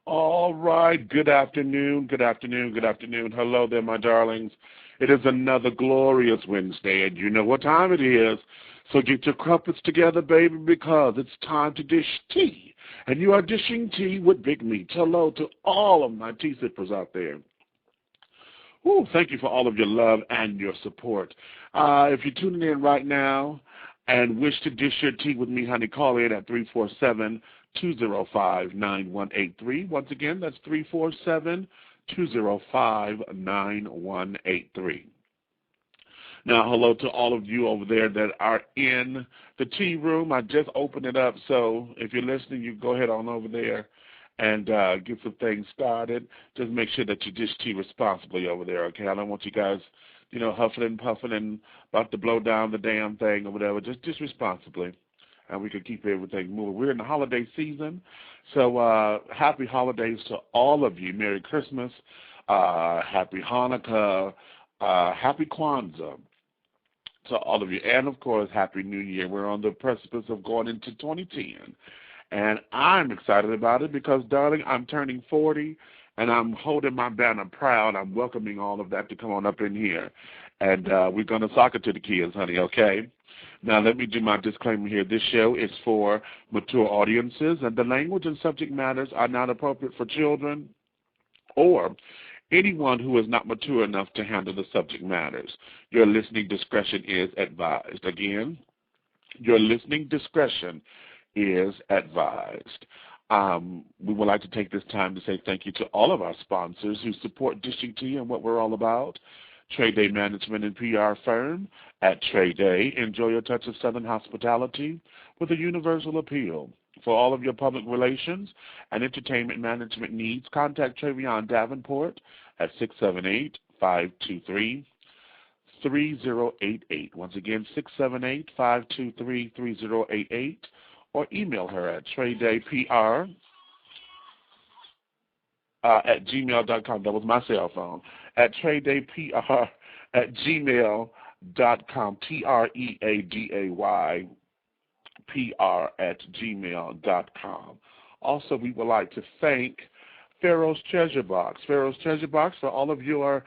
All right. Good afternoon. Good afternoon. Good afternoon. Hello there, my darlings. It is another glorious Wednesday, and you know what time it is. So get your crumpets together, baby, because it's time to dish tea. And you are dishing tea with Big Meach. Hello to all of my tea sippers out there. Ooh, thank you for all of your love and your support. If you're tuning in right now and wish to dish your tea with me, honey, call in at 347-205-9183. Once again, that's 347-205-9183. Now, hello to all of you over there that are in the tea room. I just opened it up, so if you're listening, you go ahead on over there and get some things started. Just make sure that you dish tea responsibly over there, okay? I don't want you guys, huffing and puffing and about to blow down the damn thing or whatever. Just responsibly, and we can keep everything moving. We're in the holiday season, so happy holidays to all of you. Merry Christmas, happy Hanukkah, happy Kwanzaa to all of you, and of course, Happy New Year. We're on the precipice of going into 2010, and I'm excited about it because, darling, I'm turning 40, and I'm holding my banner proud. I'm welcoming all of that to come on up in here, and we're going to sock it to the kids, honey, okay? Now, let me do my disclaimer here. This show is for mature audiences, and the language and subject matters are not appropriate for children or anyone who is not mature enough to handle the subject matters. Your listening discretion is advised. Again, your listening discretion is advised. We would like to take this time to say thank you to all of our sponsors who support Dishing Tea and what we're all about. Trade Day Management and PR Firm. At Trade Day, enjoy a touch of Southern hospitality with a universal appeal. For all of your public relations and entertainment management needs, contact Travion Davenport at 678-523-3088. Once again, 678-523-3088, or email her at tradedaypr at gmail.com. That was my cell phone. At tradedaypr at gmail.com, TREADAY PR@gmail.com. Also, we would like to thank Pharaoh's Treasure Box. Pharaoh's Treasure Box, for all of your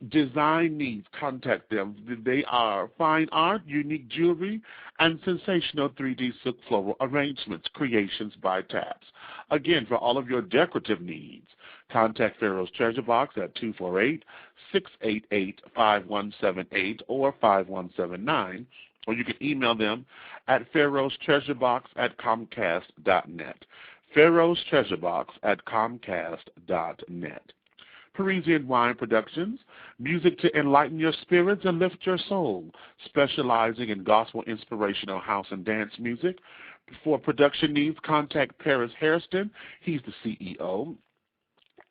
design needs, contact them. They are fine art, unique jewelry, and sensational 3D silk floral arrangements, creations by Taps. Again, for all of your decorative needs, contact Pharaoh's Treasure Box at 248-688-5178 or 5179. Or you can email them at pharaohstreasurebox@comcast.net. pharaohstreasurebox@comcast.net. Parisian Wine Productions, music to enlighten your spirits and lift your soul, specializing in gospel inspirational house and dance music. For production needs, contact Paris Hairston. He's the CEO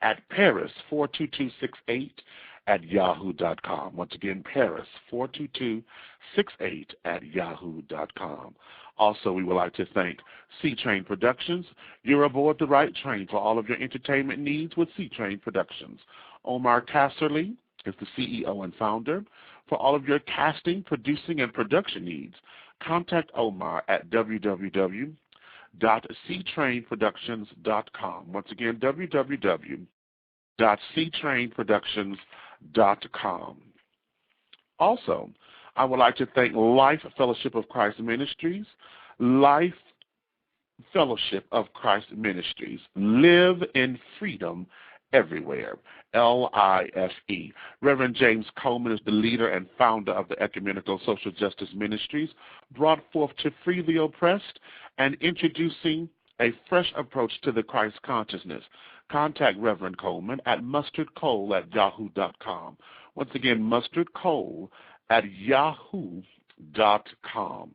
at Paris42268 @yahoo.com. Once again, Paris42268 @yahoo.com. Also, we would like to thank C-Train Productions. You're aboard the right train for all of your entertainment needs with C-Train Productions. Omar Casserly is the CEO and founder. For all of your casting, producing, and production needs, contact Omar at www.ctrainproductions.com. Once again, www.ctrainproductions.com. Also, I would like to thank Life Fellowship of Christ Ministries. Life Fellowship of Christ Ministries. Live in freedom everywhere. LIFE. Reverend James Coleman is the leader and founder of the Ecumenical Social Justice Ministries, brought forth to free the oppressed and introducing a fresh approach to the Christ consciousness. Contact Reverend Coleman at mustardcole@yahoo.com. Once again, mustardcole@yahoo.com.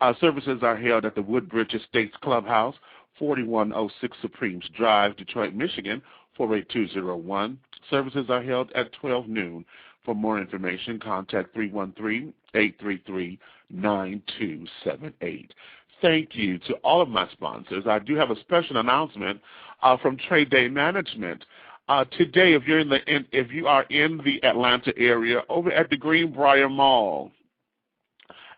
Our services are held at the Woodbridge Estates Clubhouse, 4106 Supremes Drive, Detroit, Michigan, 48201. Services are held at 12 noon. For more information, contact 313-833-9278. Thank you to all of my sponsors. I do have a special announcement from Trade Day Management. Today, if you are in the Atlanta area, over at the Greenbrier Mall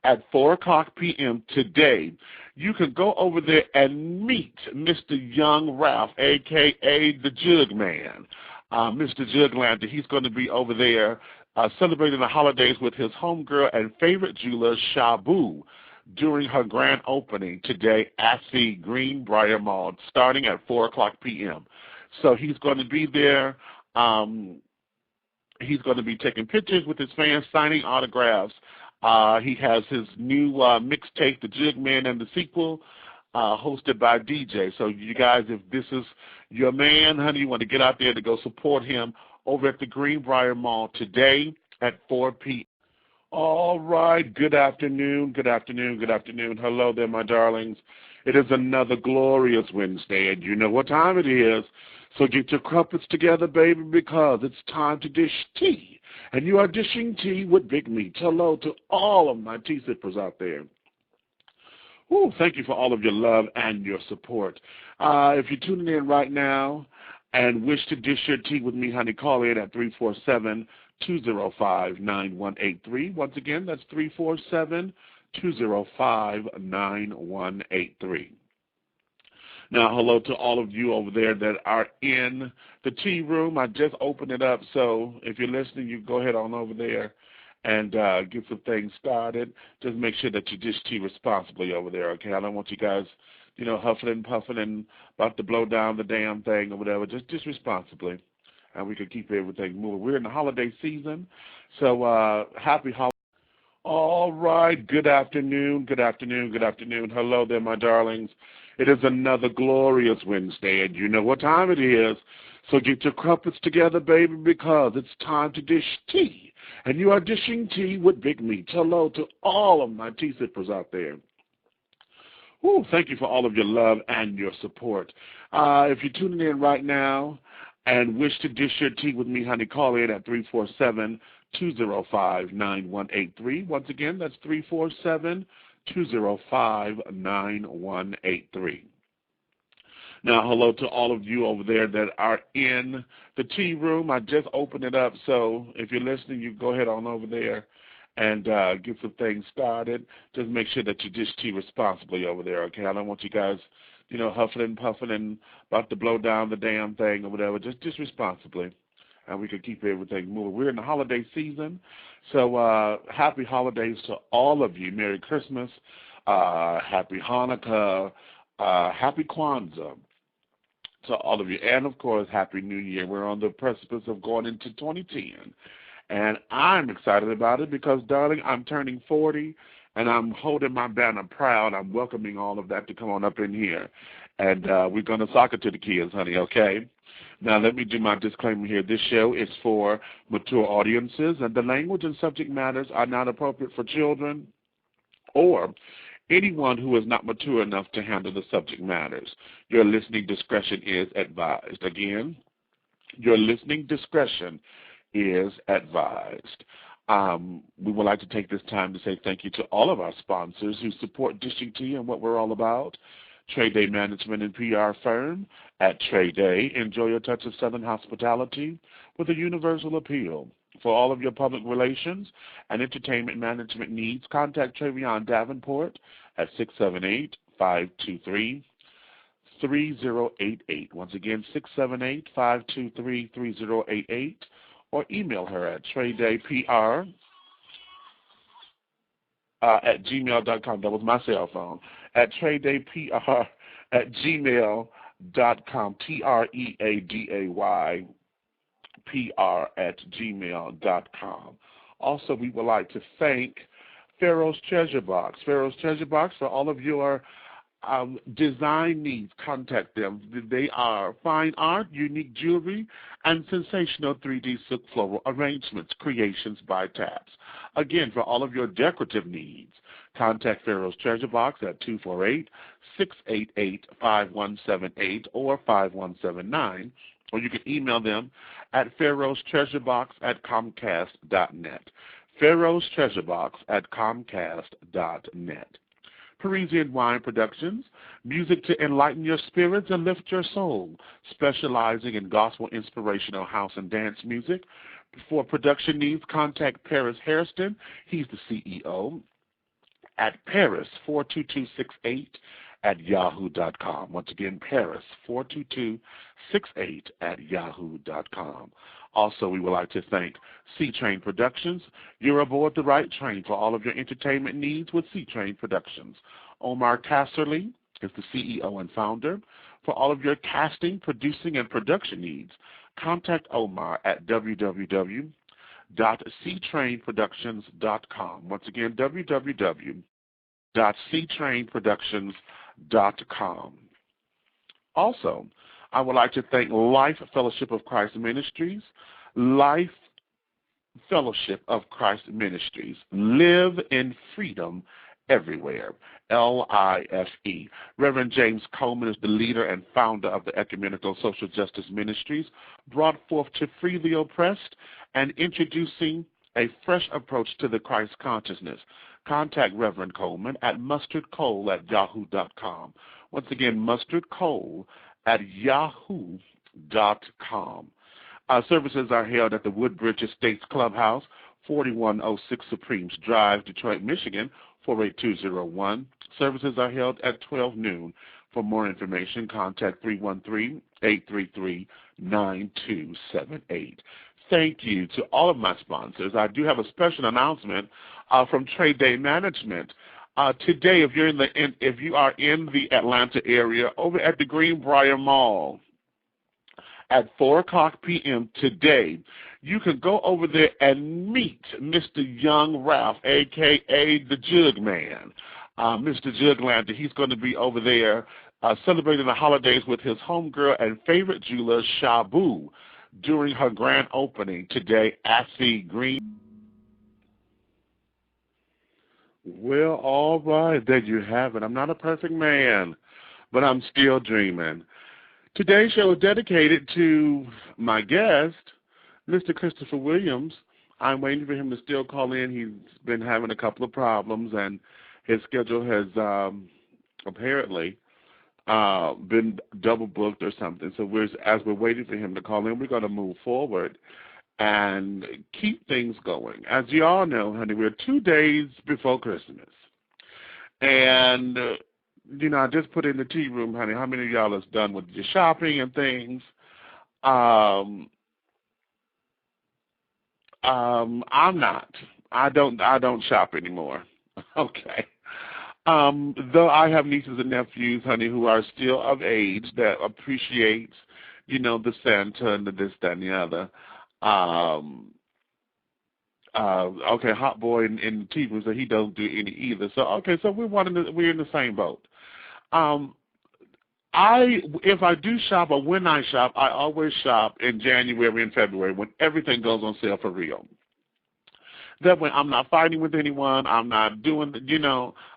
at 4 o'clock p.m. today. You can go over there and meet Mr. Young Ralph, a.k.a. the Jug Man. Mr. Juglander, he's going to be over there celebrating the holidays with his homegirl and favorite jeweler, Shabu, during her grand opening today at the Greenbrier Mall, starting at 4 o'clock p.m. So he's going to be there. He's going to be taking pictures with his fans, signing autographs. He has his new mixtape, The Jug Man and the Sequel, hosted by DJ. So you guys, if this is your man, honey, you want to get out there to go support him over at the Greenbrier Mall today at 4 p.m. All right, good afternoon, good afternoon, good afternoon. Hello there, my darlings. It is another glorious Wednesday, and you know what time it is. So get your crumpets together, baby, because it's time to dish tea. And you are dishing tea with Big Meach. Hello to all of my tea sippers out there. Ooh, thank you for all of your love and your support. If you're tuning in right now and wish to dish your tea with me, honey, call in at 347-205-9183. Once again, that's 347-205-9183. Now, hello to all of you over there that are in the tea room. I just opened it up, so if you're listening, you can go ahead on over there and get some things started. Just make sure that you dish tea responsibly over there, okay? I don't want you guys, you know, huffing and puffing and about to blow down the damn thing or whatever. Just responsibly, and we can keep everything moving. We're in the holiday season, so happy holidays. All right, good afternoon, good afternoon, good afternoon. Hello there, my darlings. It is another glorious Wednesday, and you know what time it is. So get your crumpets together, baby, because it's time to dish tea. And you are dishing tea with Big Meach. Hello to all of my tea sippers out there. Ooh, thank you for all of your love and your support. If you're tuning in right now and wish to dish your tea with me, honey, call in at 347-205-9183. Once again, that's 347-205-9183. Now, hello to all of you over there that are in the tea room. I just opened it up, so if you're listening, you can go ahead on over there and get some things started. Just make sure that you dish tea responsibly over there, okay? I don't want you guys, you know, huffing and puffing and about to blow down the damn thing or whatever. Just responsibly, and we can keep everything moving. We're in the holiday season, so happy holidays to all of you. Merry Christmas, happy Hanukkah, happy Kwanzaa to all of you, and of course, Happy New Year. We're on the precipice of going into 2010, and I'm excited about it because, darling, I'm turning 40, and I'm holding my banner proud. I'm welcoming all of that to come on up in here, and we're going to sock it to the kids, honey, okay? Now, let me do my disclaimer here. This show is for mature audiences, and the language and subject matters are not appropriate for children or anyone who is not mature enough to handle the subject matters. Your listening discretion is advised. Again, your listening discretion is advised. We would like to take this time to say thank you to all of our sponsors who support Dishing Tea and what we're all about. Trade Day Management and PR Firm. At Trade Day, enjoy a touch of Southern hospitality with a universal appeal. For all of your public relations and entertainment management needs, contact Travion Davenport at 678-523-3088. Once again, 678-523-3088, or email her at tradedaypr at gmail.com. That was my cell phone. At tradedaypr at gmail.com. TREADAY. PR@gmail.com. Also, we would like to thank Pharaoh's Treasure Box. Pharaoh's Treasure Box, for all of your design needs, contact them. They are fine art, unique jewelry, and sensational 3D silk floral arrangements, creations by Taps. Again, for all of your decorative needs, contact Pharaoh's Treasure Box at 248-688-5178 or 5179. Or you can email them at pharaohstreasurebox@comcast.net. pharaohstreasurebox@comcast.net. Parisian Wine Productions, music to enlighten your spirits and lift your soul, specializing in gospel inspirational house and dance music. For production needs, contact Paris Hairston. He's the CEO. at paris42268@yahoo.com. Once again, paris42268@yahoo.com. Also, we would like to thank C-Train Productions. You're aboard the right train for all of your entertainment needs with C-Train Productions. Omar Casserly is the CEO and founder. For all of your casting, producing, and production needs, contact Omar at www.ctrainproductions.com. Once again, www.ctrainproductions.com. Also, I would like to thank Life Fellowship of Christ Ministries. Life Fellowship of Christ Ministries. Live in freedom everywhere. LIFE. Reverend James Coleman is the leader and founder of the Ecumenical Social Justice Ministries, brought forth to free the oppressed and introducing a fresh approach to the Christ consciousness. Contact Reverend Coleman at mustardcole@yahoo.com. Once again, mustardcole@yahoo.com. Our services are held at the Woodbridge Estates Clubhouse, 4106 Supremes Drive, Detroit, Michigan, 48201. Services are held at 12 noon. For more information, contact 313-833-9278. Thank you to all of my sponsors. I do have a special announcement from Trade Day Management. Today, if you are in the Atlanta area, over at the Greenbrier Mall, at 4 o'clock p.m. today, you can go over there and meet Mr. Young Ralph, a.k.a. the Jug Man. Mr. Juglander, he's going to be over there celebrating the holidays with his homegirl and favorite jeweler, Shabu, during her grand opening today at the Green. Well, all right, there you have it. I'm not a perfect man, but I'm still dreaming. Today's show is dedicated to my guest, Mr. Christopher Williams. I'm waiting for him to still call in. He's been having a couple of problems, and his schedule has apparently been double booked or something. So as we're waiting for him to call in, we're going to move forward and keep things going. As you all know, honey, we're 2 days before Christmas. And I just put in the tea room, honey, how many of y'all is done with your shopping and things? I'm not. I don't shop anymore. Okay. Though I have nieces and nephews, honey, who are still of age that appreciates, the Santa and the this, that, and the other. Okay, Hot Boy in the tea room, so he doesn't do any either. So okay, so we're in the same boat. If I do shop or when I shop, I always shop in January and February when everything goes on sale for real. That way I'm not fighting with anyone. I'm not doing,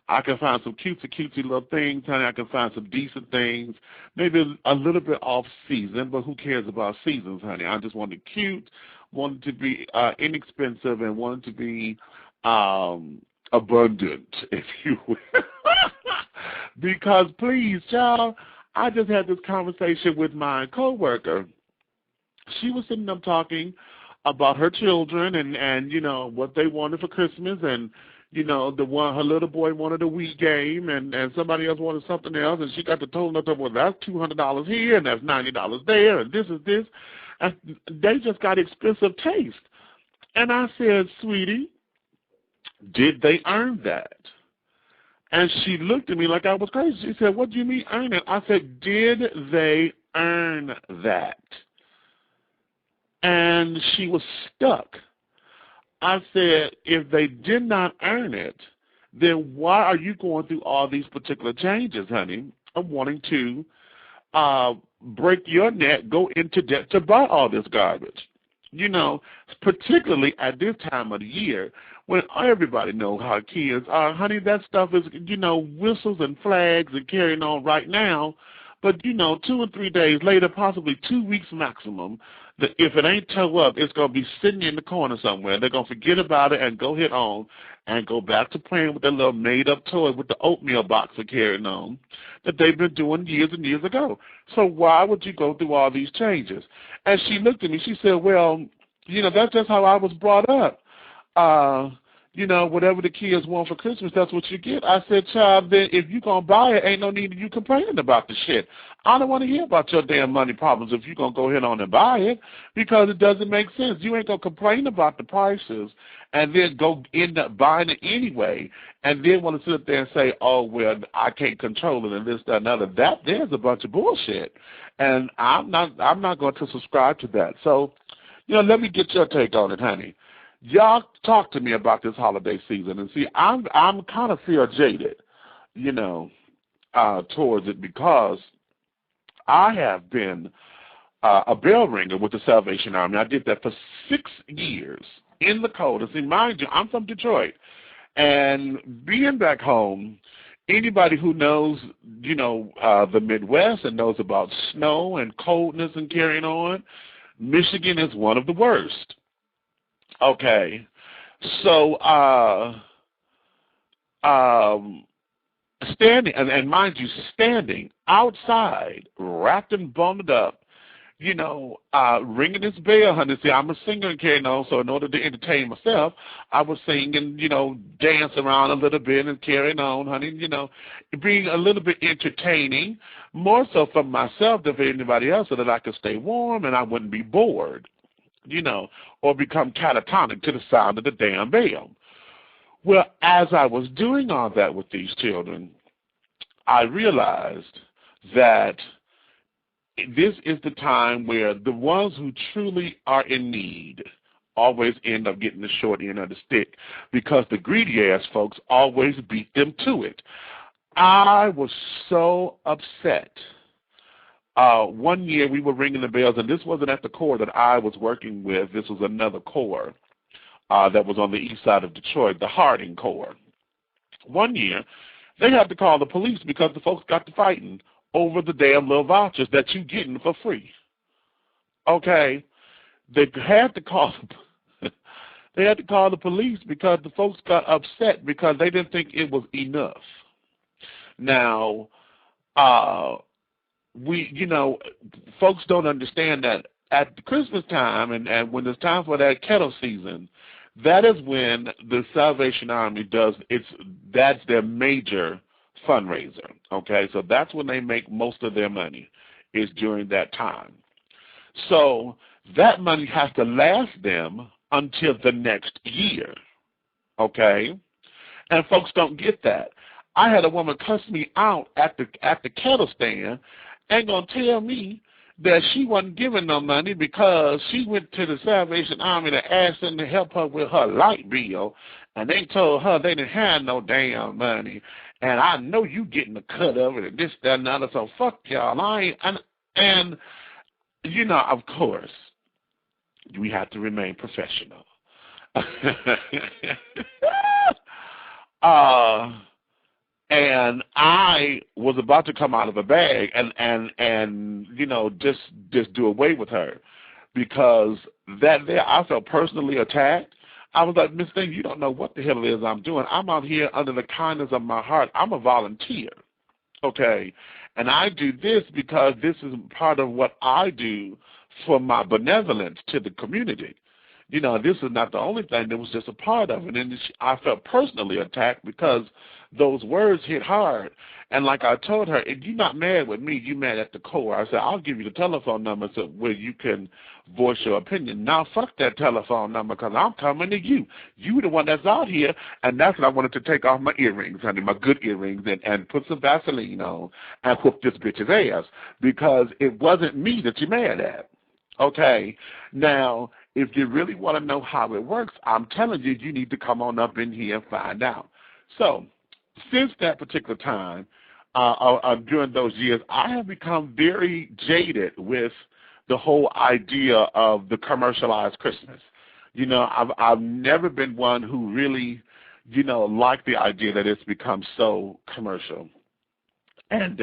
I can find some cutesy little things, honey. I can find some decent things, maybe a little bit off season, but who cares about seasons, honey? I just want it cute, want it to be inexpensive, and want it to be abundant, if you will. Because please, child, I just had this conversation with my coworker. She was sitting up talking about her children and what they wanted for Christmas, and her little boy wanted a Wii game, and somebody else wanted something else, and she got to telling her, well, that's $200 here and that's $90 there, and this is this, and they just got expensive taste. And I said, sweetie, did they earn that? And she looked at me like I was crazy. She said, what do you mean earn it? I said, did they earn that? And she was stuck. I said, if they did not earn it, then why are you going through all these particular changes, honey, of wanting to break your neck, go into debt to buy all this garbage? Particularly at this time of the year when everybody knows how kids are, honey, that stuff is, whistles and flags and carrying on right now. But, 2 or 3 days later, possibly 2 weeks maximum, if it ain't toe up, it's going to be sitting in the corner somewhere. They're going to forget about it and go hit on and go back to playing with their little made-up toy with the oatmeal box for carrying on that they've been doing years and years ago. So why would you go through all these changes? And she looked at me. She said, well, that's just how I was brought up. you know, whatever the kids want for Christmas, that's what you get. I said, child, then if you going to buy it, ain't no need of you complaining about the shit. I don't want to hear about your damn money problems if you're going to go ahead on and buy it, because it doesn't make sense. You ain't going to complain about the prices and then go end up buying it anyway, and then want to sit up there and say, oh, well, I can't control it and this, that, and other. There's a bunch of bullshit, and I'm not going to subscribe to that. So, you know, let me get your take on it, honey. Y'all talk to me about this holiday season, and see, I'm kind of feel jaded, you know, towards it, because I have been a bell ringer with the Salvation Army. I did that for 6 years in the cold. And see, mind you, I'm from Detroit, and being back home, anybody who knows, you know, the Midwest and knows about snow and coldness and carrying on, Michigan is one of the worst. Okay, so standing, and mind you, standing outside, wrapped and bundled up, you know, ringing this bell, honey. See, I'm a singer and carrying on, so in order to entertain myself, I was singing, you know, dance around a little bit and carrying on, honey, you know, being a little bit entertaining, more so for myself than for anybody else, so that I could stay warm and I wouldn't be bored, you know, or become catatonic to the sound of the damn bell. Well, as I was doing all that with these children, I realized that this is the time where the ones who truly are in need always end up getting the short end of the stick, because the greedy-ass folks always beat them to it. I was so upset. One year we were ringing the bells, and this wasn't at the corps that I was working with. This was another corps that was on the east side of Detroit, the Harding Corps. One year, they had to call the police because the folks got to fighting over the damn little vouchers that you getting for free. Okay, they had to call the police because the folks got upset because they didn't think it was enough. Now, you know, folks don't understand that at Christmas time and when it's time for that kettle season, that is when the Salvation Army that's their major fundraiser. Okay, so that's when they make most of their money, is during that time. So that money has to last them until the next year. Okay, and folks don't get that. I had a woman cuss me out at the kettle stand and gonna tell me that she wasn't giving no money because she went to the Salvation Army to ask them to help her with her light bill, and they told her they didn't have no damn money, and I know you getting a cut of it, and this, that, and other, so fuck y'all. And you know, of course, we have to remain professional. And I was about to come out of a bag and you know, just do away with her, because that day I felt personally attacked. I was like, Miss Thing, you don't know what the hell it is I'm doing. I'm out here under the kindness of my heart. I'm a volunteer, okay? And I do this because this is part of what I do for my benevolence to the community. You know, this is not the only thing. That was just a part of it. And I felt personally attacked because those words hit hard. And like I told her, if you're not mad with me, you're mad at the corps. I said, I'll give you the telephone number so where you can voice your opinion. Now, fuck that telephone number, because I'm coming to you. You the one that's out here. And that's when I wanted to take off my earrings, honey, my good earrings, and put some Vaseline on and whoop this bitch's ass, because it wasn't me that you're mad at. Okay? Now, if you really want to know how it works, I'm telling you, you need to come on up in here and find out. So, since that particular time, during those years, I have become very jaded with the whole idea of the commercialized Christmas. You know, I've never been one who really, you know, liked the idea that it's become so commercial. And,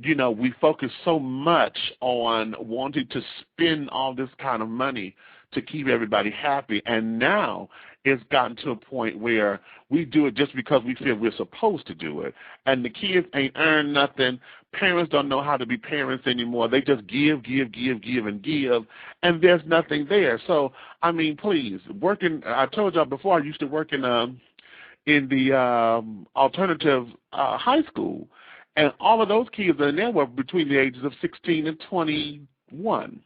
you know, we focus so much on wanting to spend all this kind of money to keep everybody happy. And now it's gotten to a point where we do it just because we feel we're supposed to do it. And the kids ain't earned nothing. Parents don't know how to be parents anymore. They just give, and there's nothing there. So, I mean, please, I told y'all before I used to work in the alternative high school. And all of those kids in there were between the ages of 16 and 21.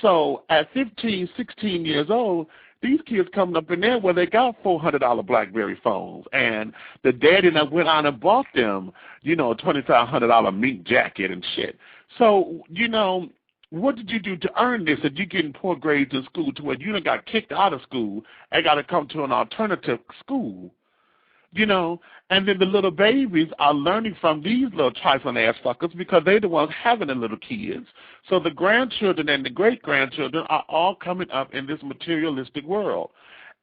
So at 15, 16 years old, these kids coming up in there where they got $400 BlackBerry phones. And the daddy that went out and bought them, a $2,500 mink jacket and shit. So, what did you do to earn this? That you getting poor grades in school to where you done got kicked out of school and got to come to an alternative school? And then the little babies are learning from these little trifling ass fuckers because they're the ones having the little kids. So the grandchildren and the great-grandchildren are all coming up in this materialistic world.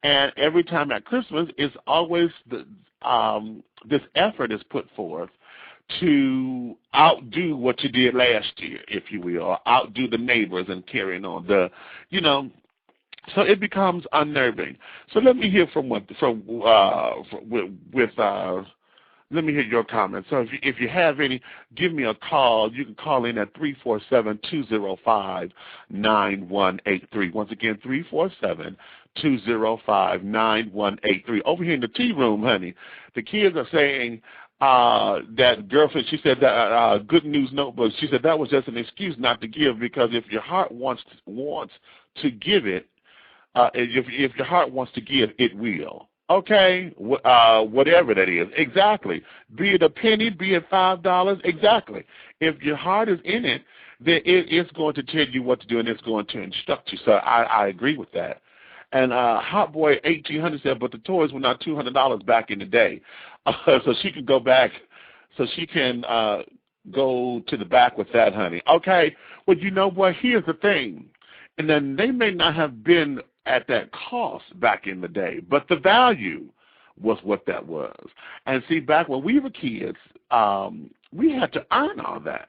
And every time at Christmas, it's always this effort is put forth to outdo what you did last year, if you will, or outdo the neighbors and carrying on So it becomes unnerving. So let me hear let me hear your comments. So if you have any, give me a call. You can call in at 347-205-9183. Once again, 347-205-9183. Over here in the tea room, honey, the kids are saying that girlfriend, she said that Good News Notebook, she said that was just an excuse not to give, because if your heart wants to give it, if your heart wants to give, it will. Okay, whatever that is, exactly. Be it a penny, be it $5, exactly. If your heart is in it, then it's going to tell you what to do and it's going to instruct you. So I agree with that. And Hot Boy 1800 said, but the toys were not $200 back in the day, so she can go back. So she can go to the back with that, honey. Okay. Well, you know what? Here's the thing, and then they may not have been at that cost back in the day, but the value was what that was. And see, back when we were kids, we had to earn all that.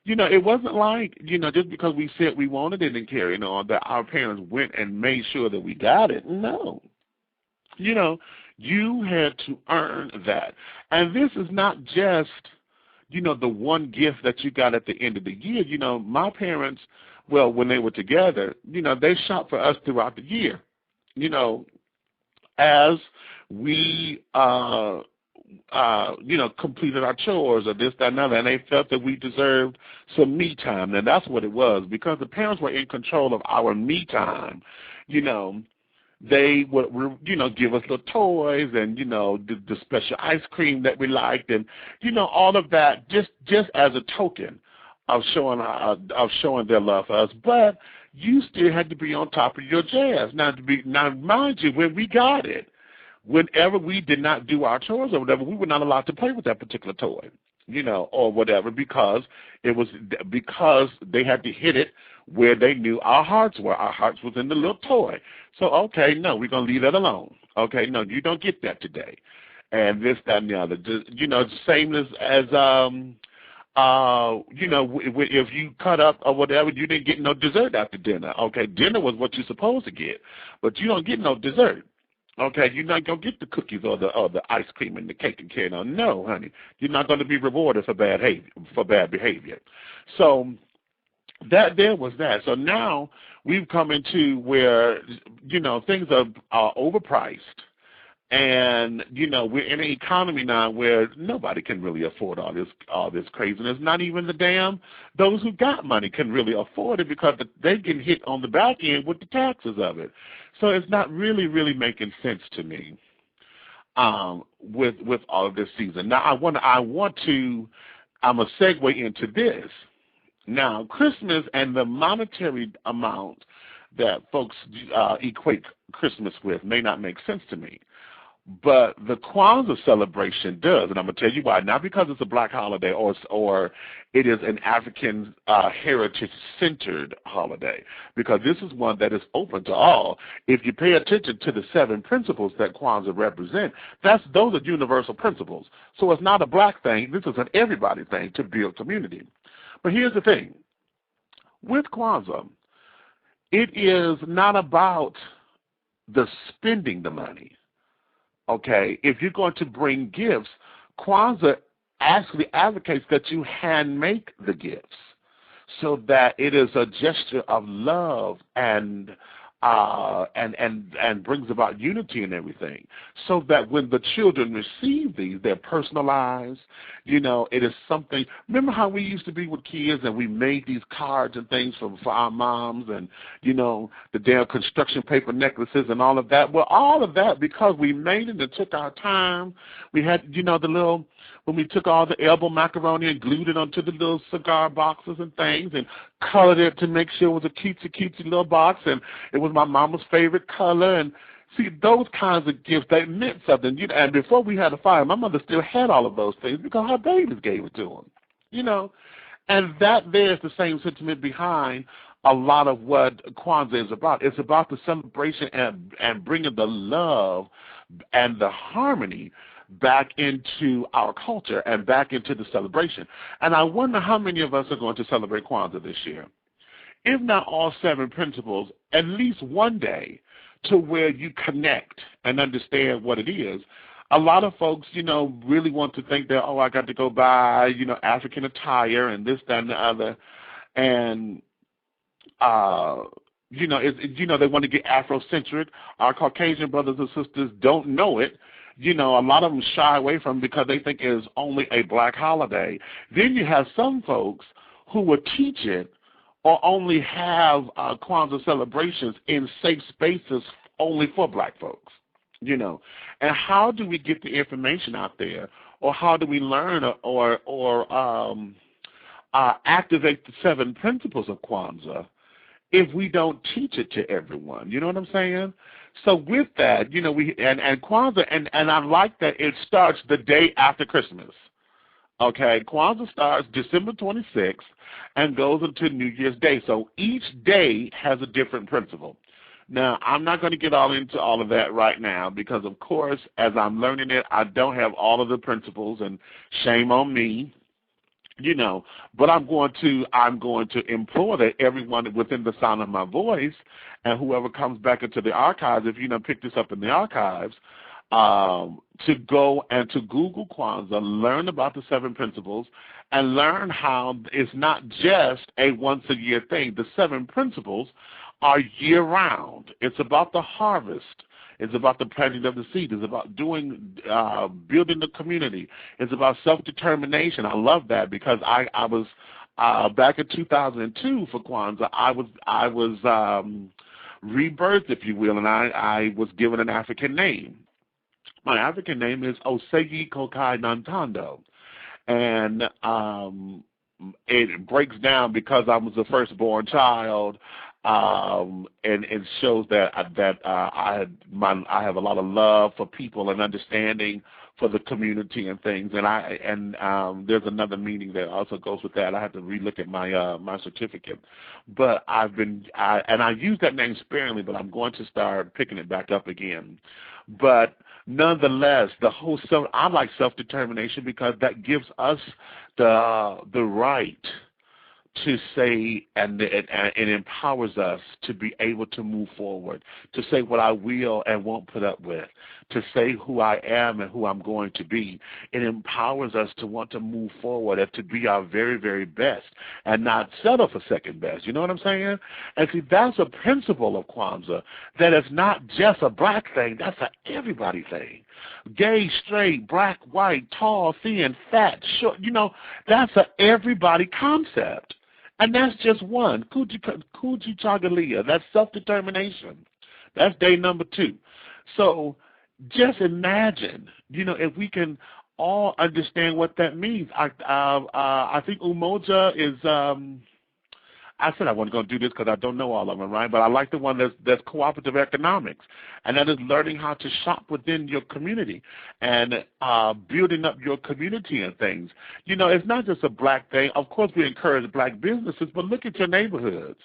It wasn't like, just because we said we wanted it and carried on, that our parents went and made sure that we got it. No. You had to earn that. And this is not just, the one gift that you got at the end of the year. My parents, well, when they were together, they shopped for us throughout the year. As we, completed our chores or this, that, and other, and they felt that we deserved some me time. And that's what it was, because the parents were in control of our me time. They would, give us little toys and, the special ice cream that we liked, and, all of that just as a token of showing their love for us. But you still had to be on top of your jazz. Now, mind you, when we got it, whenever we did not do our chores or whatever, we were not allowed to play with that particular toy, or whatever, because they had to hit it where they knew our hearts were. Our hearts was in the little toy. So, okay, no, we're going to leave that alone. Okay, no, you don't get that today. And this, that, and the other. Same as if you cut up or whatever, you didn't get no dessert after dinner. Okay, dinner was what you're supposed to get, but you don't get no dessert. Okay, you're not going to get the cookies or the ice cream and the cake and carry on. No, honey, you're not going to be rewarded for bad behavior. So that there was that. So now we've come into where, things are overpriced. And, we're in an economy now where nobody can really afford all this craziness. Not even those who got money can really afford it, because they get hit on the back end with the taxes of it. So it's not really making sense to me with all of this season. Now I'm going to segue into this. Now, Christmas and the monetary amount that folks equate Christmas with may not make sense to me. But the KWANZAA celebration does, and I'm going to tell you why. Not because it's a black holiday or it is an African heritage-centered holiday, because this is one that is open to all. If you pay attention to the 7 principles that KWANZAA represent, those are universal principles. So it's not a black thing. This is an everybody thing to build community. But here's the thing. With KWANZAA, it is not about the spending the money. Okay, if you're going to bring gifts, Kwanzaa actually advocates that you hand make the gifts so that it is a gesture of love and brings about unity and everything, so that when the children receive these, they're personalized. You know, it is something. Remember how we used to be with kids and we made these cards and things for our moms, and, you know, the damn construction paper necklaces and all of that? Well, all of that, because we made it and took our time. We had, you know, the little, when we took all the elbow macaroni and glued it onto the little cigar boxes and things and colored it to make sure it was a cutesy little box, and it was my mama's favorite color. And see, those kinds of gifts, they meant something. You know, and before we had a fire, my mother still had all of those things because her babies gave it to them. You know, and that there's the same sentiment behind a lot of what Kwanzaa is about. It's about the celebration and bringing the love and the harmony back into our culture and back into the celebration. And I wonder how many of us are going to celebrate Kwanzaa this year. If not all 7 principles, at least one day to where you connect and understand what it is. A lot of folks, you know, really want to think that, oh, I got to go buy, you know, African attire and this, that, and the other. And, you know, they want to get Afrocentric. Our Caucasian brothers and sisters don't know it. You know, a lot of them shy away from it because they think it's only a black holiday. Then you have some folks who will teach it or only have Kwanzaa celebrations in safe spaces only for black folks, you know. And how do we get the information out there, or how do we learn or activate the 7 principles of Kwanzaa if we don't teach it to everyone? You know what I'm saying? So with that, you know, and Kwanzaa, and I like that it starts the day after Christmas. Okay, Kwanzaa starts December 26th and goes until New Year's Day. So each day has a different principle. Now, I'm not going to get all into all of that right now because, of course, as I'm learning it, I don't have all of the principles, and shame on me. You know, but I'm going to implore that everyone within the sound of my voice, and whoever comes back into the archives, if you know, pick this up in the archives, to go and to Google Kwanzaa, learn about the 7 principles, and learn how it's not just a once-a-year thing. The 7 principles are year-round. It's about the harvest. It's about the planting of the seed. It's about building the community. It's about self-determination. I love that because I was back in 2002 for Kwanzaa. I was rebirthed, if you will, and I was given an African name. My African name is Osei Kokai Nantando, and it breaks down because I was the firstborn child. And it shows that I have a lot of love for people and understanding for the community and things, and there's another meaning that also goes with that. I have to relook at my certificate, but I use that name sparingly, but I'm going to start picking it back up again. But nonetheless, I like self-determination because that gives us the right to say, and it empowers us to be able to move forward, to say what I will and won't put up with, to say who I am and who I'm going to be. It empowers us to want to move forward and to be our very, very best and not settle for second best. You know what I'm saying? And see, that's a principle of Kwanzaa, that it's not just a black thing, that's an everybody thing. Gay, straight, black, white, tall, thin, fat, short, you know, that's an everybody concept. And that's just one, Kuji Chagalia. That's self-determination. That's day number 2. So just imagine, you know, if we can all understand what that means. I think Umoja is, I said I wasn't going to do this because I don't know all of them, right? But I like the one that's cooperative economics, and that is learning how to shop within your community and building up your community and things. You know, it's not just a black thing. Of course, we encourage black businesses, but look at your neighborhoods.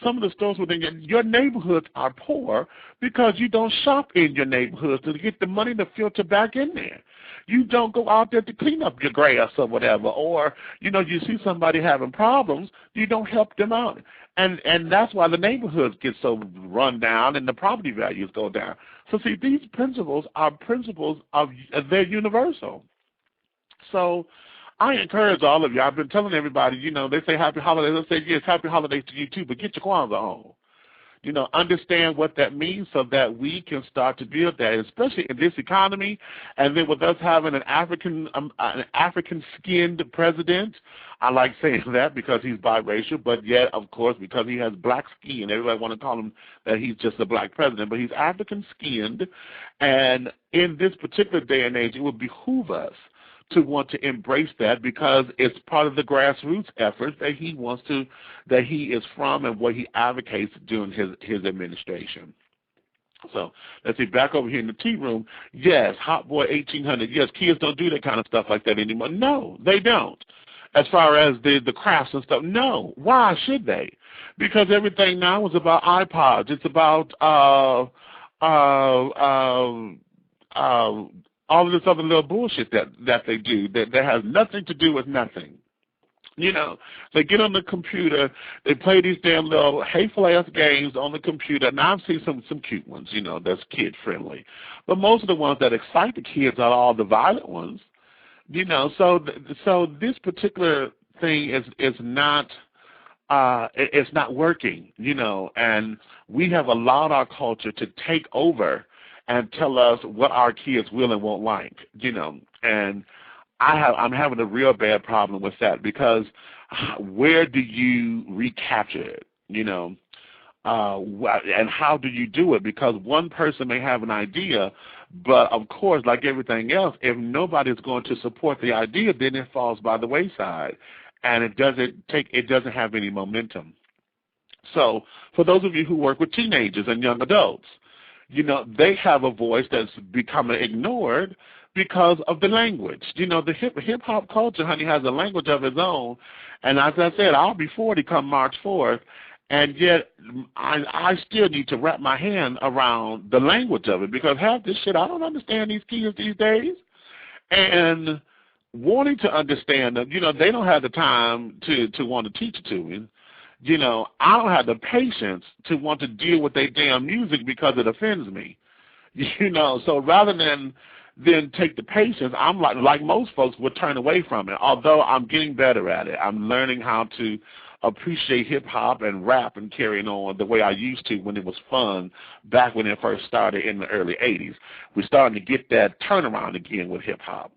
some of the stores within your neighborhoods are poor because you don't shop in your neighborhoods to get the money to filter back in there. You don't go out there to clean up your grass or whatever, or, you know, you see somebody having problems, you don't help them out. And that's why the neighborhoods get so run down and the property values go down. So see, these principles are principles they're universal. So I encourage all of you. I've been telling everybody, you know, they say happy holidays. I say, yes, happy holidays to you too, but get your Kwanzaa on. You know, understand what that means so that we can start to build that, especially in this economy. And then with us having an African-skinned president, I like saying that because he's biracial, but yet, of course, because he has black skin, everybody want to call him that he's just a black president, but he's African-skinned. And in this particular day and age, it would behoove us to want to embrace that because it's part of the grassroots efforts that he is from and what he advocates during his administration. So let's see, back over here in the tea room, yes, Hot Boy 1800, yes, kids don't do that kind of stuff like that anymore. No, they don't. As far as the crafts and stuff, no. Why should they? Because everything now is about iPods. It's about all of this other little bullshit that they do that has nothing to do with nothing. You know, they get on the computer, they play these damn little hateful-ass games on the computer. Now I've seen some cute ones, you know, that's kid-friendly. But most of the ones that excite the kids are all the violent ones. You know, so this particular thing is not it's not working, you know, and we have allowed our culture to take over and tell us what our kids will and won't like, you know. And I'm having a real bad problem with that because where do you recapture it, you know, and how do you do it? Because one person may have an idea, but of course, like everything else, if nobody's going to support the idea, then it falls by the wayside, and it doesn't have any momentum. So for those of you who work with teenagers and young adults, you know, they have a voice that's becoming ignored because of the language. You know, the hip-hop culture, honey, has a language of its own. And as I said, I'll be 40 come March 4th, and yet I still need to wrap my hand around the language of it because half this shit, I don't understand these kids these days. And wanting to understand them, you know, they don't have the time to want to teach it to me. You know, I don't have the patience to want to deal with their damn music because it offends me. You know, so rather than take the patience, I'm like most folks would turn away from it, although I'm getting better at it. I'm learning how to appreciate hip-hop and rap and carrying on the way I used to when it was fun back when it first started in the early 80s. We're starting to get that turnaround again with hip-hop.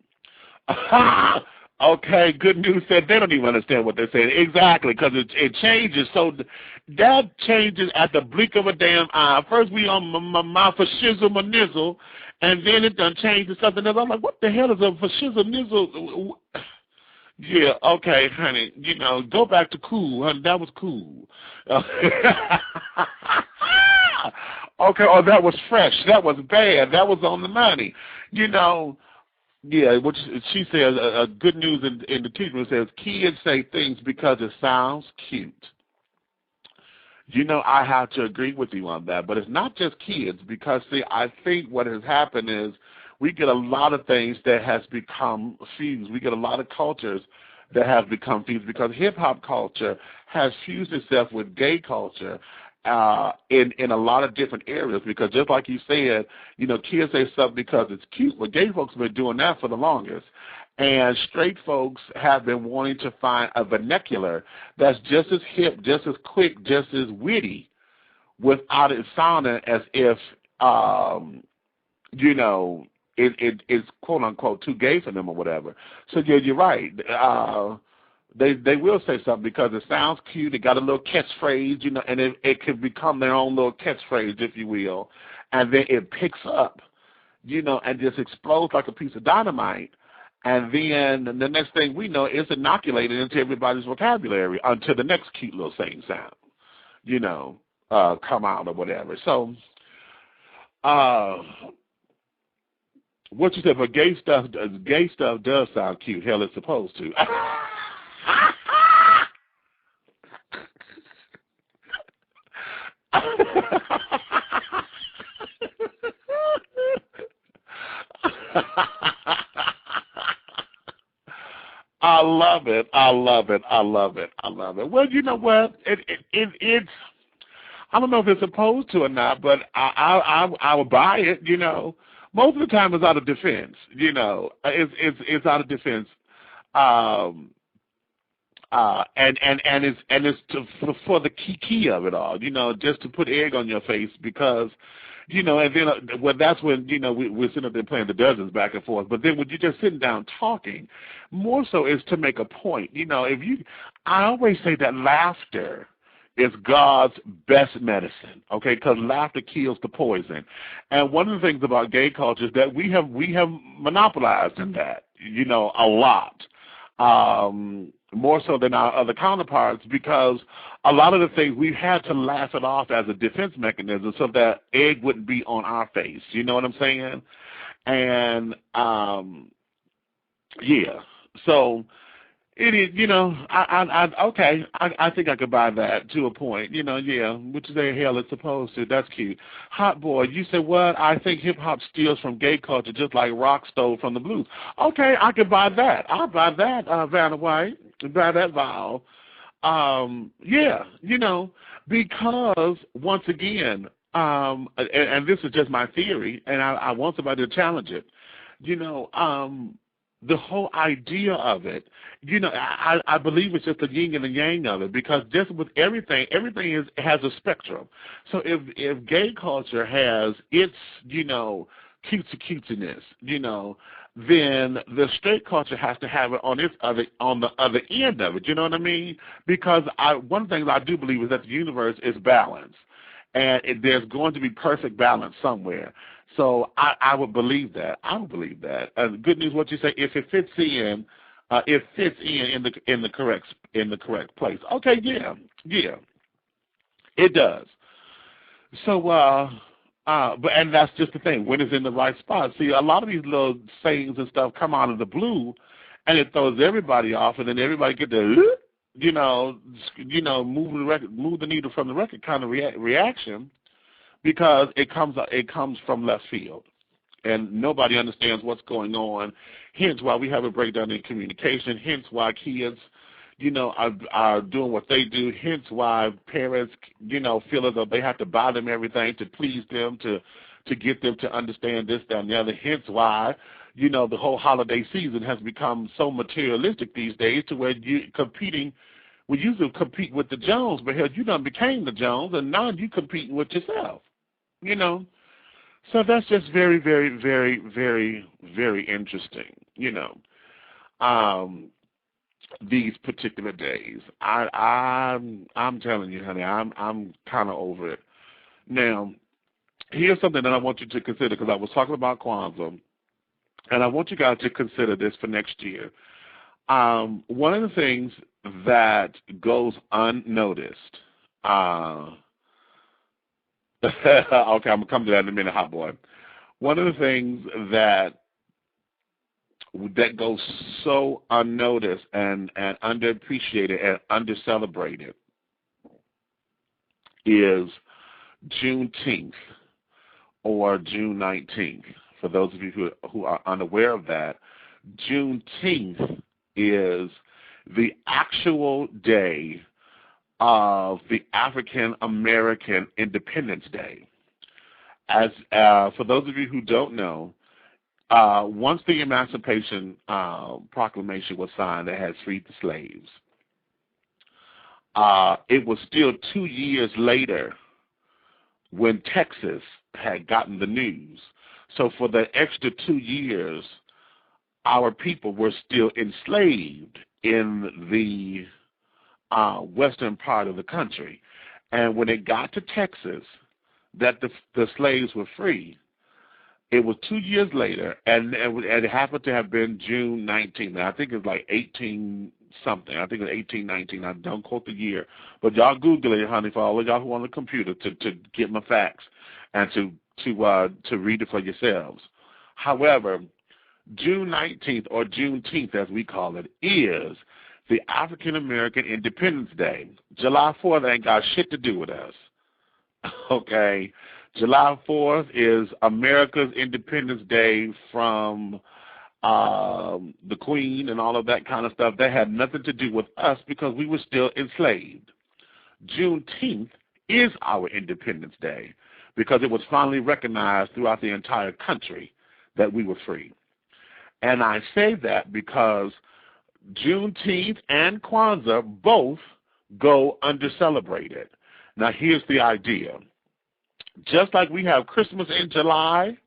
Okay, good news said they don't even understand what they're saying. Exactly, because it changes. So that changes at the blink of a damn eye. First we on my fascism or nizzle, and then it done changed to something else. I'm like, what the hell is a fascism nizzle? Yeah, okay, honey. You know, go back to cool, honey. That was cool. Okay, oh, that was fresh. That was bad. That was on the money. You know. Yeah, which she says, good news in the tea room says, kids say things because it sounds cute. You know, I have to agree with you on that, but it's not just kids because, see, I think what has happened is we get a lot of things that has become fused. We get a lot of cultures that have become fused because hip-hop culture has fused itself with gay culture in a lot of different areas because just like you said, you know, kids say something because it's cute, but gay folks have been doing that for the longest. And straight folks have been wanting to find a vernacular that's just as hip, just as quick, just as witty without it sounding as if, you know, it's quote-unquote too gay for them or whatever. So, yeah, you're right. They will say something because it sounds cute. It got a little catchphrase, you know, and it can become their own little catchphrase, if you will, and then it picks up, you know, and just explodes like a piece of dynamite. And then the next thing we know, it's inoculated into everybody's vocabulary until the next cute little saying sound, you know, come out or whatever. So, what you said, but gay stuff does sound cute. Hell, it's supposed to. I love it. I love it. I love it. I love it. Well, you know what? It's I don't know if it's supposed to or not, but I will buy it. You know, most of the time it's out of defense. You know, it's out of defense. And it's for the key of it all. You know, just to put egg on your face because. You know, and then that's when, you know, we're sitting up there playing the dozens back and forth. But then when you're just sitting down talking, more so is to make a point. You know, I always say that laughter is God's best medicine, okay, because laughter kills the poison. And one of the things about gay culture is that we have monopolized in that, you know, a lot. More so than our other counterparts, because a lot of the things we've had to laugh it off as a defense mechanism so that egg wouldn't be on our face. You know what I'm saying? And yeah, so it is. You know, I think I could buy that to a point. You know, yeah, which is the hell it's supposed to. That's cute. Hot boy, you said what? I think hip hop steals from gay culture just like rock stole from the blues. Okay, I could buy that. I'll buy that, Vanna White. Buy that vowel. Yeah, you know, because once again, and this is just my theory, and I want somebody to challenge it. You know, the whole idea of it, you know, I believe it's just the yin and the yang of it, because just with everything has a spectrum. So if gay culture has its, you know, cutesiness, you know, then the straight culture has to have it on the other end of it. You know what I mean? Because one of the things I do believe is that the universe is balanced, and there's going to be perfect balance somewhere. So I would believe that. I would believe that. Good news, what you say, if it fits in, in the correct place. Okay, yeah, it does. So and that's just the thing. When it's in the right spot. See, a lot of these little sayings and stuff come out of the blue, and it throws everybody off, and then everybody get the, you know, move the needle from the record kind of reaction, because it comes from left field, and nobody understands what's going on. Hence why we have a breakdown in communication. Hence why kids, you know, are doing what they do. Hence why parents, you know, feel as though they have to buy them everything to please them, to get them to understand this, that, and the other. Hence why, you know, the whole holiday season has become so materialistic these days, to where we used to compete with the Jones, but hell, you done became the Jones, and now you competing with yourself, you know. So that's just very, very, very, very, very interesting, you know. These particular days, I'm telling you, honey, I'm kind of over it. Now, here's something that I want you to consider, because I was talking about Kwanzaa, and I want you guys to consider this for next year. One of the things that goes unnoticed. Okay, I'm gonna come to that in a minute, hot boy. One of the things that goes so unnoticed and underappreciated and undercelebrated is Juneteenth, or June 19th. For those of you who are unaware of that, Juneteenth is the actual day of the African American Independence Day. As for those of you who don't know, once the Emancipation Proclamation was signed that had freed the slaves, it was still 2 years later when Texas had gotten the news. So for the extra 2 years, our people were still enslaved in the western part of the country. And when it got to Texas that the slaves were free, it was 2 years later, and it happened to have been June 19th. I think it was like 18 something. I think it was 1819. I don't quote the year, but y'all Google it, honey, for all of y'all who on the computer to get my facts and to read it for yourselves. However, June 19th, or Juneteenth as we call it, is the African American Independence Day. July 4th ain't got shit to do with us. Okay. July 4th is America's Independence Day from the Queen and all of that kind of stuff. That had nothing to do with us because we were still enslaved. Juneteenth is our Independence Day because it was finally recognized throughout the entire country that we were free. And I say that because Juneteenth and KWANZAA both go under celebrated. Now here's the idea. Just like we have Christmas in July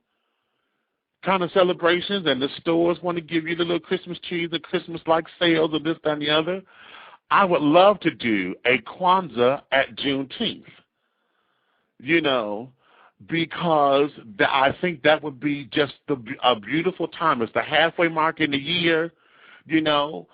kind of celebrations and the stores want to give you the little Christmas trees, the Christmas-like sales and this, that, and the other, I would love to do a KWANZAA at Juneteenth, you know, because I think that would be just a beautiful time. It's the halfway mark in the year, you know,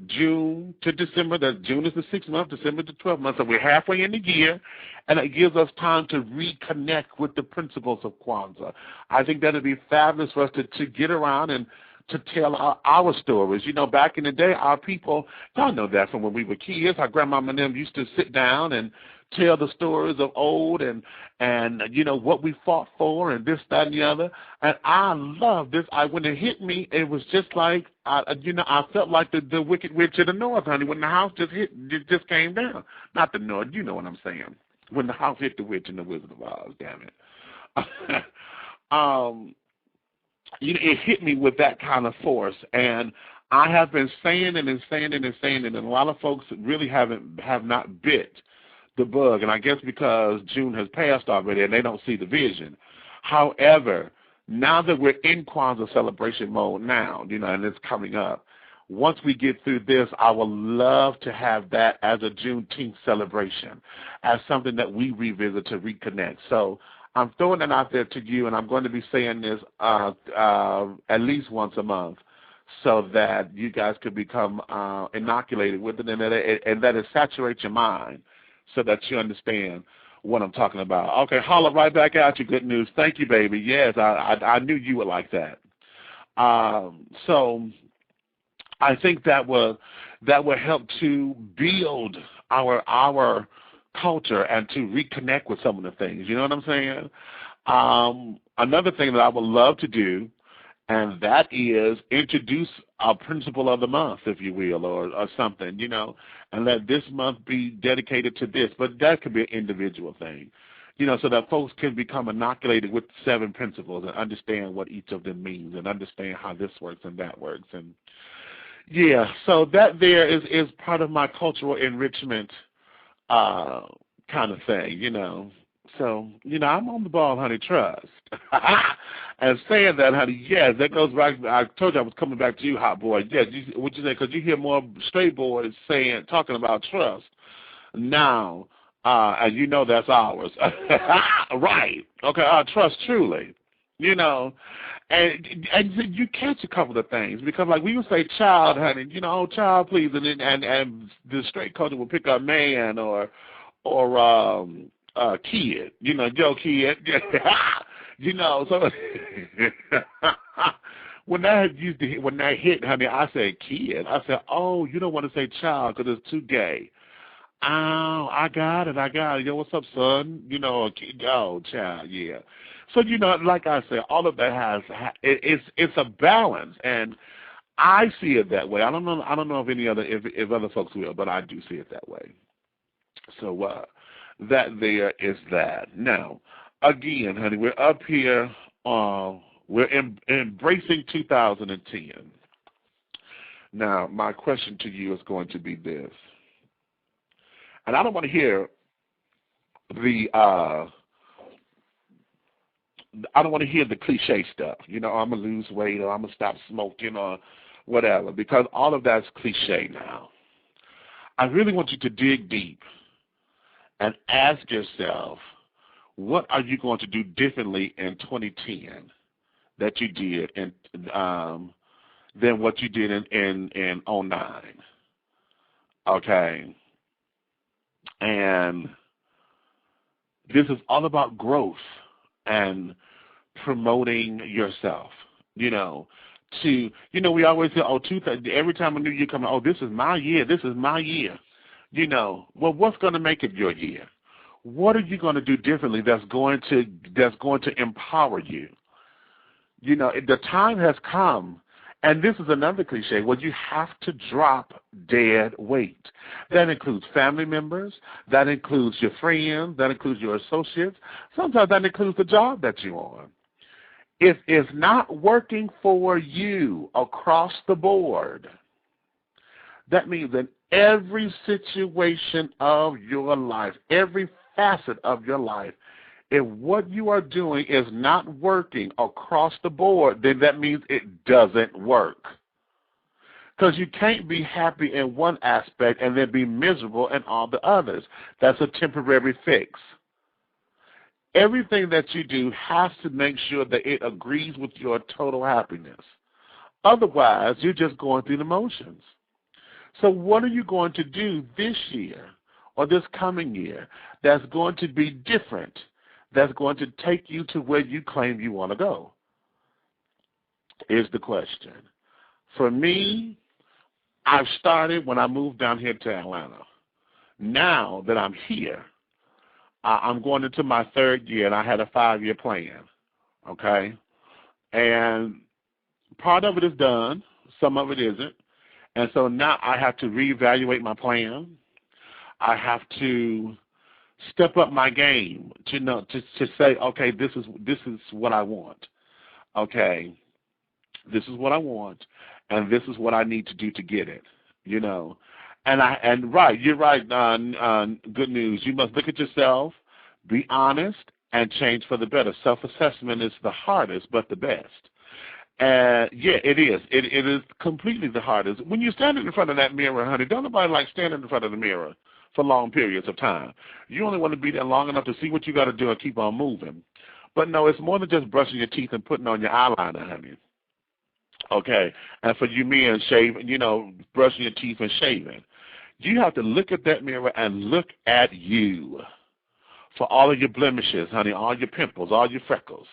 June to December. That June is the 6th month, December the 12th month. So we're halfway in the year, and it gives us time to reconnect with the principles of KWANZAA. I think that would be fabulous for us to get around and to tell our stories. You know, back in the day, our people, y'all know that from when we were kids, our grandmama and them used to sit down and tell the stories of old and you know, what we fought for and this, that, and the other. And I love this. When it hit me, it was just like, you know, I felt like the Wicked Witch of the North, honey, when the house it just came down. Not the North, you know what I'm saying. When the house hit the witch and the Wizard of Oz, damn it. You know, it hit me with that kind of force. And I have been saying it and saying it and saying it, and a lot of folks really have not bit the bug, and I guess because June has passed already and they don't see the vision. However, now that we're in KWANZAA celebration mode now, you know, and it's coming up, once we get through this, I would love to have that as a Juneteenth celebration, as something that we revisit to reconnect. So I'm throwing it out there to you, and I'm going to be saying this at least once a month, so that you guys could become inoculated with it, and that it saturates your mind, so that you understand what I'm talking about. Okay, holler right back at you. Good news. Thank you, baby. Yes, I knew you would like that. So I think that will help to build our culture and to reconnect with some of the things. You know what I'm saying? Another thing that I would love to do, and that is introduce a principle of the month, if you will, or something, you know, and let this month be dedicated to this. But that could be an individual thing, you know, so that folks can become inoculated with 7 principles and understand what each of them means and understand how this works and that works. And, yeah, so that there is part of my cultural enrichment kind of thing, you know. So, you know, I'm on the ball, honey, trust. And saying that, honey, yes, that goes back. I told you I was coming back to you, hot boy. Yes, what you say? Because you hear more straight boys talking about trust now, and you know that's ours. Right. Okay, trust truly, you know. And you catch a couple of things, because like we would say child, honey, you know, oh, child, please, and the straight culture will pick up man or kid, you know, Joe kid, you know. So when that hit, honey, I said kid. I said, oh, you don't want to say child because it's too gay. Oh, I got it. Yo, what's up, son? You know, oh, child, yeah. So, you know, like I said, all of that it's a balance, and I see it that way. I don't know if other folks will, but I do see it that way. So that there is that. Now, again, honey, we're up here. We're embracing 2010. Now, my question to you is going to be this, and I don't want to hear I don't want to hear the cliche stuff. You know, I'm gonna lose weight, or I'm gonna stop smoking, or whatever, because all of that's cliche now. I really want you to dig deep and ask yourself, what are you going to do differently in 2010 that you did than what you did in 2009? Okay. And this is all about growth and promoting yourself, you know. We always say, every time a new year comes, oh, this is my year, you know. Well, what's going to make it your year? What are you going to do differently that's going to empower you? You know, the time has come, and this is another cliche, where you have to drop dead weight. That includes family members, that includes your friends, that includes your associates. Sometimes that includes the job that you're on. If it's not working for you across the board, that means in every situation of your life, every facet of your life, if what you are doing is not working across the board, then that means it doesn't work. Because you can't be happy in one aspect and then be miserable in all the others. That's a temporary fix. Everything that you do has to make sure that it agrees with your total happiness. Otherwise, you're just going through the motions. So what are you going to do this year or this coming year that's going to be different, that's going to take you to where you claim you want to go, is the question. For me, I've started when I moved down here to Atlanta. Now that I'm here, I'm going into my third year, and I had a 5-year plan, okay? And part of it is done. Some of it isn't. And so now I have to reevaluate my plan. I have to step up my game to say, okay, this is what I want. Okay, this is what I want, and this is what I need to do to get it. You know, and right, you're right. Good news. You must look at yourself, be honest, and change for the better. Self-assessment is the hardest, but the best. Yeah, it is. It is completely the hardest. When you're standing in front of that mirror, honey, don't nobody like standing in front of the mirror for long periods of time. You only want to be there long enough to see what you got to do and keep on moving. But no, it's more than just brushing your teeth and putting on your eyeliner, honey. Okay, and for you men, shaving, you know, brushing your teeth and shaving. You have to look at that mirror and look at you for all of your blemishes, honey, all your pimples, all your freckles.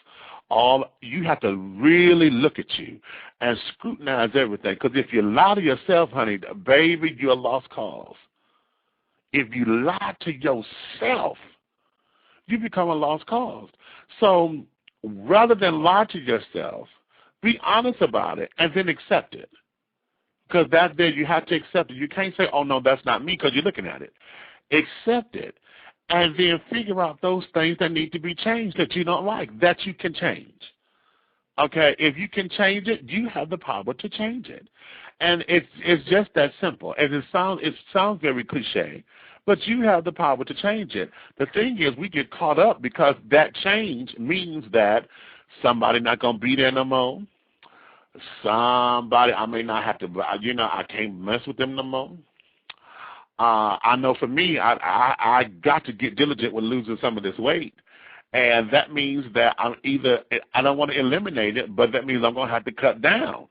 You have to really look at you and scrutinize everything. Because if you lie to yourself, honey, baby, you're a lost cause. If you lie to yourself, you become a lost cause. So rather than lie to yourself, be honest about it and then accept it. Because that's there, you have to accept it. You can't say, oh, no, that's not me, because you're looking at it. Accept it. And then figure out those things that need to be changed that you don't like, that you can change. Okay, if you can change it, you have the power to change it. And it's just that simple. And it sounds very cliche, but you have the power to change it. The thing is, we get caught up because that change means that somebody not going to be there no more. Somebody, I may not have to, you know, I can't mess with them no more. I know for me, I got to get diligent with losing some of this weight. And that means that I don't want to eliminate it, but that means I'm going to have to cut down.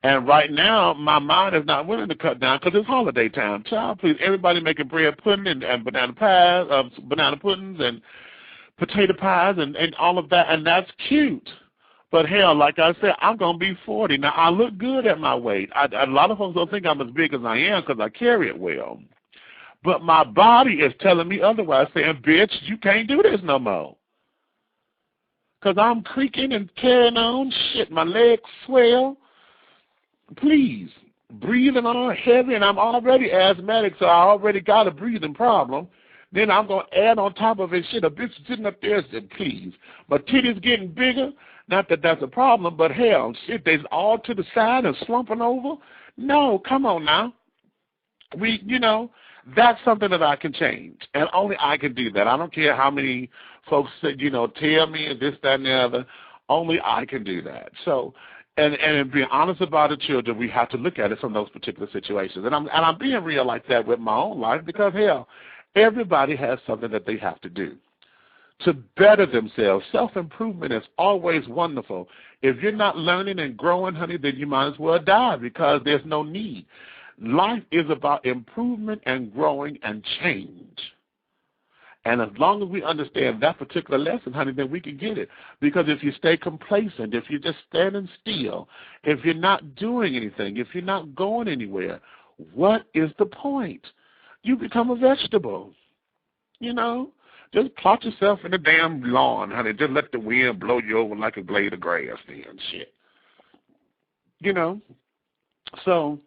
And right now, my mind is not willing to cut down because it's holiday time. Child, please, everybody making bread pudding and banana pies, banana puddings and potato pies and all of that, and that's cute. But hell, like I said, I'm going to be 40. Now, I look good at my weight. A lot of folks don't think I'm as big as I am because I carry it well. But my body is telling me otherwise, saying, bitch, you can't do this no more. Because I'm creaking and carrying on. Shit, my legs swell. Please, breathing on heavy, and I'm already asthmatic, so I already got a breathing problem. Then I'm going to add on top of it, shit, a bitch sitting up there said, please. My titties getting bigger. Not that that's a problem, but hell, shit, they're all to the side and slumping over. No, come on now. You know, that's something that I can change, and only I can do that. I don't care how many folks said, you know, tell me and this, that, and the other. Only I can do that. So, and being honest about the children, we have to look at it from those particular situations. And I'm being real like that with my own life because, hell, everybody has something that they have to do to better themselves. Self-improvement is always wonderful. If you're not learning and growing, honey, then you might as well die because there's no need. Life is about improvement and growing and change. And as long as we understand that particular lesson, honey, then we can get it. Because if you stay complacent, if you're just standing still, if you're not doing anything, if you're not going anywhere, what is the point? You become a vegetable, you know. Just plot yourself in the damn lawn, honey. Just let the wind blow you over like a blade of grass then, shit. You know? So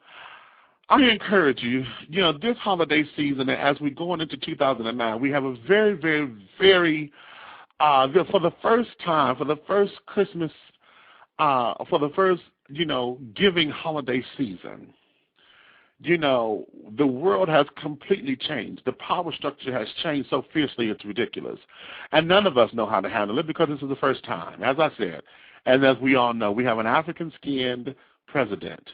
I encourage you, this holiday season, as we go into 2009, we have a very, very, very, for the first time, for the first Christmas, for the first, giving holiday season, the world has completely changed. The power structure has changed so fiercely it's ridiculous. And none of us know how to handle it because this is the first time, as I said. And as we all know, we have an African-skinned president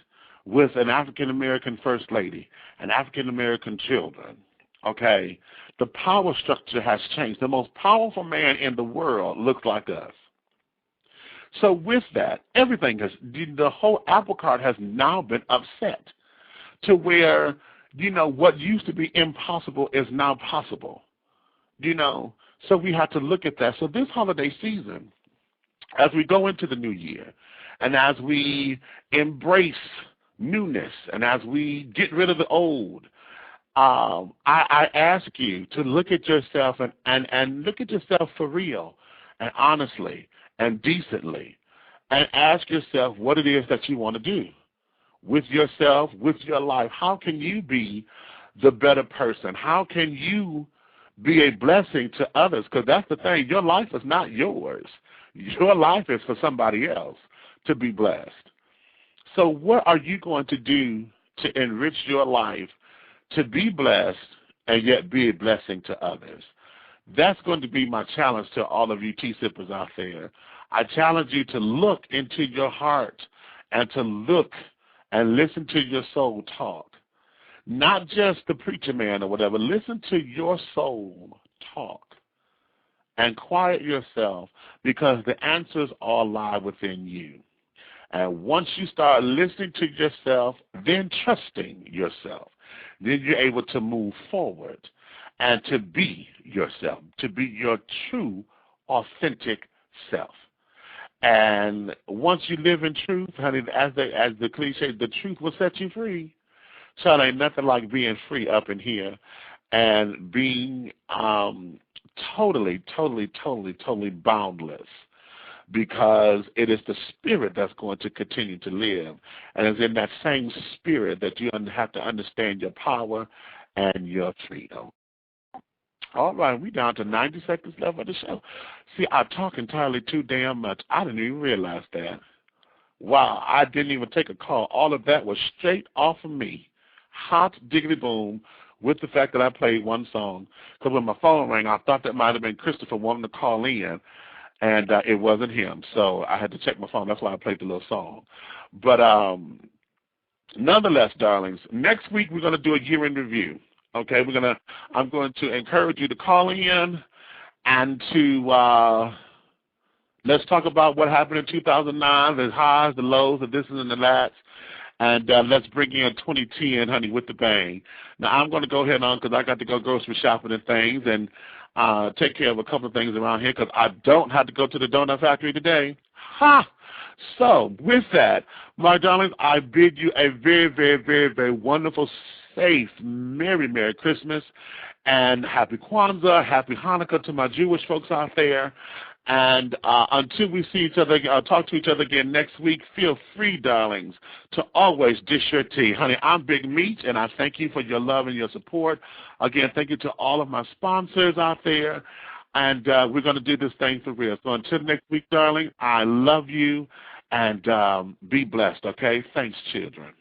with an African-American first lady and African-American children, okay? The power structure has changed. The most powerful man in the world looks like us. So with that, everything has, the whole apple cart has now been upset to where, what used to be impossible is now possible, So we have to look at that. So this holiday season, as we go into the new year, and as we embrace newness, and as we get rid of the old, I ask you to look at yourself and look at yourself for real and honestly and decently, and ask yourself what it is that you want to do with yourself, with your life. How can you be the better person? How can you be a blessing to others? Because that's the thing. Your life is not yours. Your life is for somebody else to be blessed. So what are you going to do to enrich your life, to be blessed, and yet be a blessing to others? That's going to be my challenge to all of you tea sippers out there. I challenge you to look into your heart and to look and listen to your soul talk. Not just the preacher man or whatever. Listen to your soul talk and quiet yourself, because the answers all lie within you. And once you start listening to yourself, then trusting yourself, then you're able to move forward and to be yourself, to be your true, authentic self. And once you live in truth, honey, as the cliche, the truth will set you free. So it ain't nothing like being free up in here and being totally boundless, because it is the spirit that's going to continue to live. And it's in that same spirit that you have to understand your power and your freedom. All right, we down to 90 seconds left of the show. See, I talk entirely too damn much. I didn't even realize that. Wow, I didn't even take a call. All of that was straight off of me. Hot diggity boom, with the fact that I played one song. Because when my phone rang, I thought that might have been Christopher wanting to call in, and it wasn't him. So I had to check my phone. That's why I played the little song. But nonetheless, darlings, next week we're going to do a year in review. Okay, I'm going to encourage you to call in and to let's talk about what happened in 2009, the highs, the lows, the this and the that, and let's bring in 2010, honey, with the bang. Now, I'm going to go ahead on because I got to go grocery shopping and things and take care of a couple of things around here, because I don't have to go to the donut factory today. Ha! So, with that, my darlings, I bid you a very, very, very, very wonderful, safe, Merry Christmas, and Happy Kwanzaa, Happy Hanukkah to my Jewish folks out there. And until we see each other, talk to each other again next week, feel free, darlings, to always dish your tea. Honey, I'm Big Meach, and I thank you for your love and your support. Again, thank you to all of my sponsors out there. And we're going to do this thing for real. So until next week, darling, I love you, and be blessed, okay? Thanks, children.